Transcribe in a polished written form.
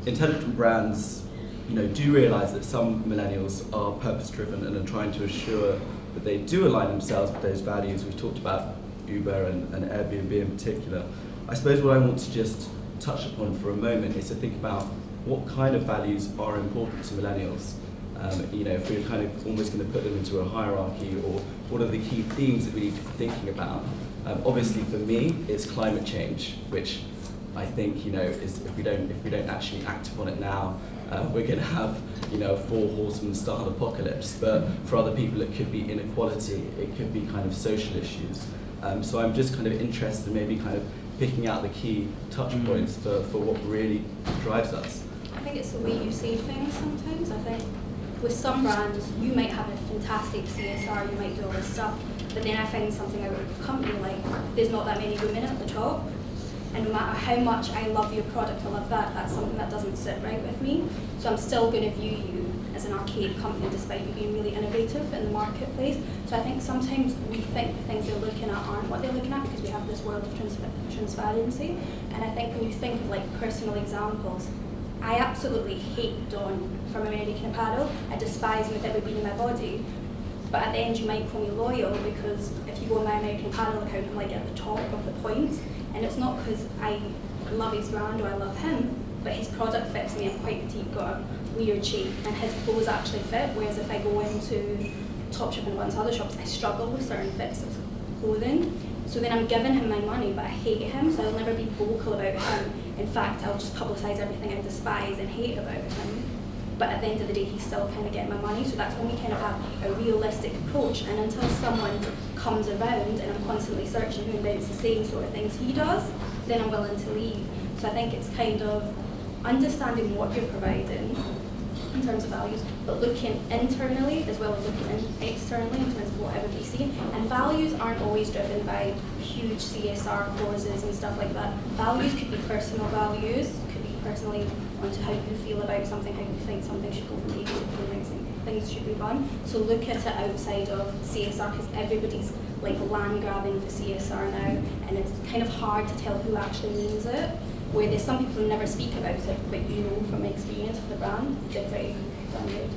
intelligent brands, do realise that some millennials are purpose-driven and are trying to assure that they do align themselves with those values. We've talked about Uber and Airbnb in particular. I suppose what I want to just touch upon for a moment is to think about what kind of values are important to millennials. If we're kind of almost going to put them into a hierarchy, or what are the key themes that we need to be thinking about. Obviously for me, it's climate change, which I think is if we don't actually act upon it now, we're going to have a four horsemen style apocalypse. But for other people, it could be inequality, it could be kind of social issues. So I'm just kind of interested in maybe kind of picking out the key touch points for what really drives us. I think it's the way you say things sometimes. I think with some brands, you might have a fantastic CSR, you might do all this stuff, but then I find something out of the company, like there's not that many women at the top, and no matter how much I love your product, I love that's something that doesn't sit right with me. So I'm still going to view you as an archaic company despite you being really innovative in the marketplace. So I think sometimes we think the things they're looking at aren't what they're looking at because we have this world of transparency. And I think when you think of like personal examples, I absolutely hate Dawn from American Apparel. I despise him with every beat in my body. But at the end you might call me loyal because if you go on my American Apparel account, I'm like at the top of the points. And it's not because I love his brand or I love him, but his product fits me. I'm quite petite, got a weird shape, and his clothes actually fit. Whereas if I go into Topshop and once other shops, I struggle with certain fits of clothing. So then I'm giving him my money, but I hate him, so I'll never be vocal about him. In fact, I'll just publicise everything I despise and hate about him. But at the end of the day, he's still kind of getting my money, so that's when we kind of have a realistic approach. And until someone comes around and I'm constantly searching who invents the same sort of things he does, then I'm willing to leave. So I think it's kind of understanding what you're providing in terms of values, but looking internally as well as looking externally in terms of what everybody's seeing. And values aren't always driven by huge CSR clauses and stuff like that. Values could be personal values, could be personally onto how you feel about something, how you think something should go from A to B, things should be run. So look at it outside of CSR because everybody's like land grabbing for CSR now, and it's kind of hard to tell who actually means it. Where there's some people who never speak about it, but from experience of the brand, they're pretty damn good.